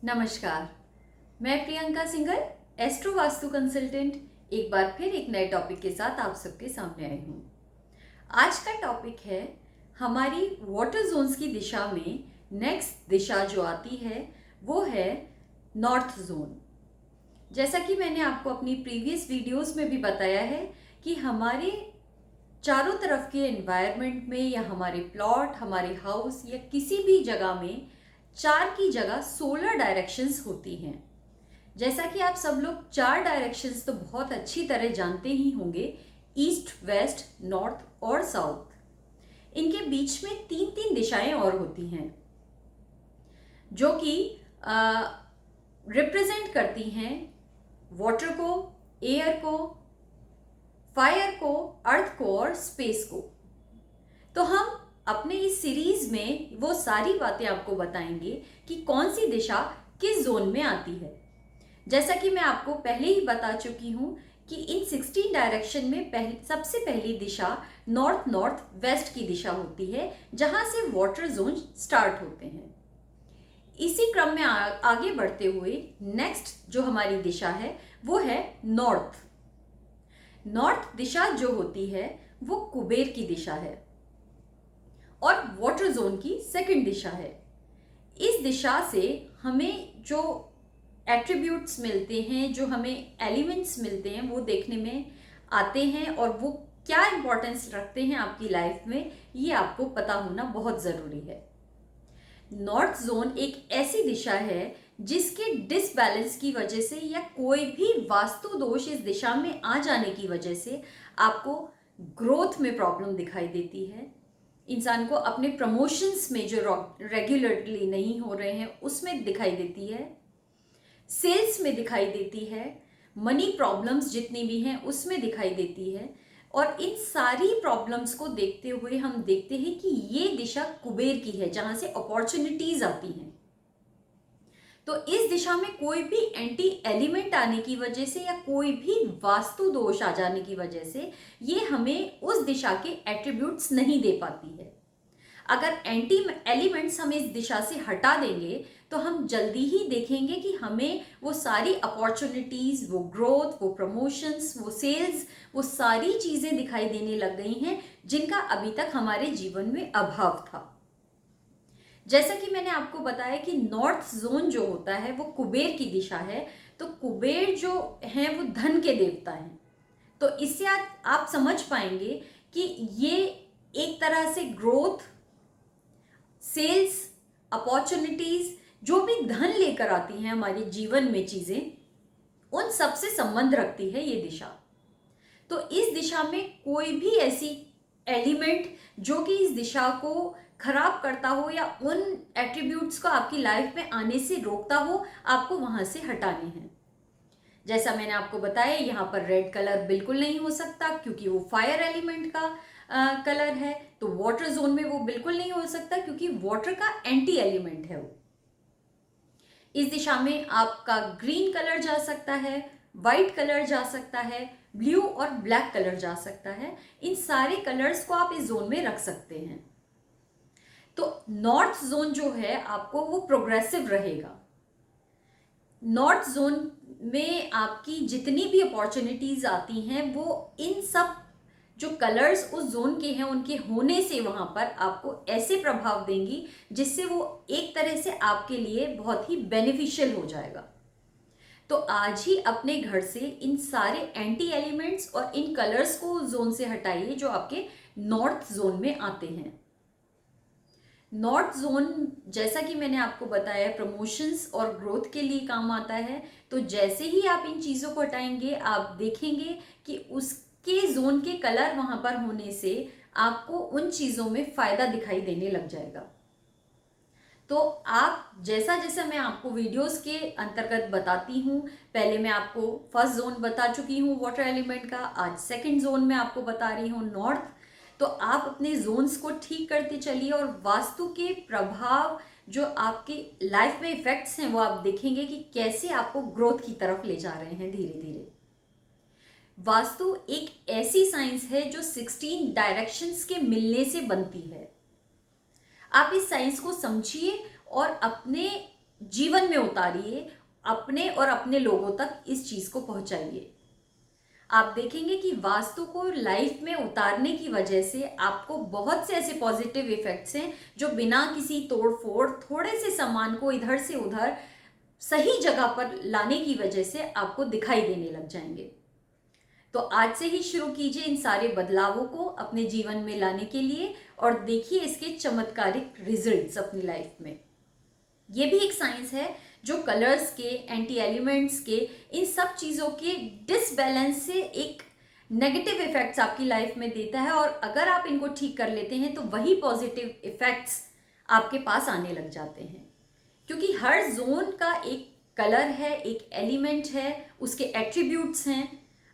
नमस्कार। मैं Priyanka Singhal, astro vastu consultant, एक बार फिर एक नए टॉपिक के साथ आप सबके सामने आई हूँ। आज का टॉपिक है हमारी वाटर जोन्स की दिशा में नेक्स्ट दिशा जो आती है वो है नॉर्थ जोन। जैसा कि मैंने आपको अपनी प्रीवियस वीडियोस में भी बताया है कि हमारे चारों तरफ के एनवायरनमेंट में या हमारे प्लॉट, हमारे हाउस या किसी भी जगह में 4 की जगह 16 डायरेक्शंस होती हैं। जैसा कि आप सब लोग 4 डायरेक्शंस तो बहुत अच्छी तरह जानते ही होंगे, ईस्ट, वेस्ट, नॉर्थ और साउथ। इनके बीच में 3-3 दिशाएं और होती हैं जो कि रिप्रेजेंट करती हैं वाटर को, एयर को, फायर को, अर्थ को और स्पेस को। तो हम अपने इस सीरीज में वो सारी बातें आपको बताएंगे कि कौन सी दिशा किस जोन में आती है। जैसा कि मैं आपको पहले ही बता चुकी हूँ कि इन 16 डायरेक्शन में सबसे पहली दिशा नॉर्थ नॉर्थ वेस्ट की दिशा होती है, जहां से वाटर जोन स्टार्ट होते हैं। इसी क्रम में आगे बढ़ते हुए नेक्स्ट जो हमारी दिशा है वो है नॉर्थ। नॉर्थ दिशा जो होती है वो कुबेर की दिशा है और वाटर जोन की सेकंड दिशा है। इस दिशा से हमें जो एट्रीब्यूट्स मिलते हैं, जो हमें एलिमेंट्स मिलते हैं, वो देखने में आते हैं और वो क्या इंपॉर्टेंस रखते हैं आपकी लाइफ में, ये आपको पता होना बहुत ज़रूरी है। नॉर्थ जोन एक ऐसी दिशा है जिसके डिसबैलेंस की वजह से या कोई भी वास्तु दोष इस दिशा में आ जाने की वजह से आपको ग्रोथ में प्रॉब्लम दिखाई देती है। इंसान को अपने प्रमोशंस में जो रेगुलरली नहीं हो रहे हैं उसमें दिखाई देती है, सेल्स में दिखाई देती है, मनी प्रॉब्लम्स जितनी भी हैं उसमें दिखाई देती है। और इन सारी प्रॉब्लम्स को देखते हुए हम देखते हैं कि ये दिशा कुबेर की है, जहां से अपॉर्चुनिटीज आती हैं। तो इस दिशा में कोई भी एंटी एलिमेंट आने की वजह से या कोई भी वास्तु दोष आ जाने की वजह से ये हमें उस दिशा के एट्रीब्यूट्स नहीं दे पाती है। अगर एंटी एलिमेंट्स हम इस दिशा से हटा देंगे तो हम जल्दी ही देखेंगे कि हमें वो सारी अपॉर्चुनिटीज, वो ग्रोथ, वो प्रमोशंस, वो सेल्स, वो सारी चीजें दिखाई देने लग गई हैं जिनका अभी तक हमारे जीवन में अभाव था। जैसा कि मैंने आपको बताया कि नॉर्थ जोन जो होता है वो कुबेर की दिशा है। तो कुबेर जो है वो धन के देवता हैं। तो इससे आप समझ पाएंगे कि ये एक तरह से ग्रोथ, सेल्स, अपॉर्चुनिटीज, जो भी धन लेकर आती हैं हमारे जीवन में चीजें, उन सब से संबंध रखती है ये दिशा। तो इस दिशा में कोई भी ऐसी एलिमेंट जो कि इस दिशा को खराब करता हो या उन एट्रीब्यूट्स को आपकी लाइफ में आने से रोकता हो, आपको वहां से हटाने हैं। जैसा मैंने आपको बताया, यहाँ पर रेड कलर बिल्कुल नहीं हो सकता क्योंकि वो फायर एलिमेंट का कलर है। तो वाटर जोन में वो बिल्कुल नहीं हो सकता क्योंकि वाटर का एंटी एलिमेंट है वो। इस दिशा में आपका ग्रीन कलर जा सकता है, वाइट कलर जा सकता है, ब्लू और ब्लैक कलर जा सकता है। इन सारे कलर्स को आप इस जोन में रख सकते हैं। तो नॉर्थ जोन जो है आपको वो प्रोग्रेसिव रहेगा। नॉर्थ जोन में आपकी जितनी भी अपॉर्चुनिटीज आती हैं वो इन सब जो कलर्स उस जोन के हैं उनके होने से वहां पर आपको ऐसे प्रभाव देंगी जिससे वो एक तरह से आपके लिए बहुत ही बेनिफिशियल हो जाएगा। तो आज ही अपने घर से इन सारे एंटी एलिमेंट्स और इन कलर्स को उस जोन से हटाइए जो आपके नॉर्थ जोन में आते हैं। नॉर्थ जोन, जैसा कि मैंने आपको बताया, प्रमोशंस और ग्रोथ के लिए काम आता है। तो जैसे ही आप इन चीज़ों को हटाएंगे आप देखेंगे कि उसके जोन के कलर वहां पर होने से आपको उन चीज़ों में फायदा दिखाई देने लग जाएगा। तो आप जैसा जैसा मैं आपको वीडियोस के अंतर्गत बताती हूँ, पहले मैं आपको फर्स्ट जोन बता चुकी हूँ वाटर एलिमेंट का, आज सेकंड जोन में आपको बता रही हूँ नॉर्थ। तो आप अपने जोन्स को ठीक करते चलिए और वास्तु के प्रभाव जो आपके लाइफ में इफेक्ट्स हैं वो आप देखेंगे कि कैसे आपको ग्रोथ की तरफ ले जा रहे हैं धीरे धीरे। वास्तु एक ऐसी साइंस है जो 16 डायरेक्शंस के मिलने से बनती है। आप इस साइंस को समझिए और अपने जीवन में उतारिए, अपने और अपने लोगों तक इस चीज को पहुंचाइए। आप देखेंगे कि वास्तु को लाइफ में उतारने की वजह से आपको बहुत से ऐसे पॉजिटिव इफेक्ट्स हैं जो बिना किसी तोड़ फोड़, थोड़े से सामान को इधर से उधर सही जगह पर लाने की वजह से आपको दिखाई देने लग जाएंगे। तो आज से ही शुरू कीजिए इन सारे बदलावों को अपने जीवन में लाने के लिए और देखिए इसके चमत्कारिक रिजल्ट्स अपनी लाइफ में। ये भी एक साइंस है जो कलर्स के, एंटी एलिमेंट्स के, इन सब चीज़ों के डिसबैलेंस से एक नेगेटिव इफेक्ट्स आपकी लाइफ में देता है, और अगर आप इनको ठीक कर लेते हैं तो वही पॉजिटिव इफेक्ट्स आपके पास आने लग जाते हैं। क्योंकि हर जोन का एक कलर है, एक एलिमेंट है, उसके एट्रीब्यूट्स हैं।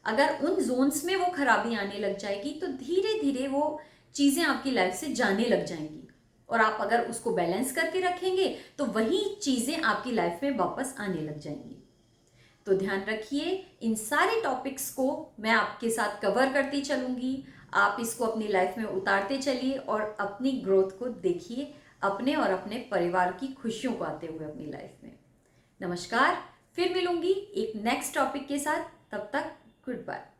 अगर उन जोन्स में वो खराबी आने लग जाएगी तो धीरे धीरे वो चीज़ें आपकी लाइफ से जाने लग जाएंगी, और आप अगर उसको बैलेंस करके रखेंगे तो वही चीज़ें आपकी लाइफ में वापस आने लग जाएंगी। तो ध्यान रखिए, इन सारे टॉपिक्स को मैं आपके साथ कवर करती चलूँगी। आप इसको अपनी लाइफ में उतारते चलिए और अपनी ग्रोथ को देखिए, अपने और अपने परिवार की खुशियों को आते हुए अपनी लाइफ में। नमस्कार, फिर मिलूंगी एक नेक्स्ट टॉपिक के साथ। तब तक गुड बाय।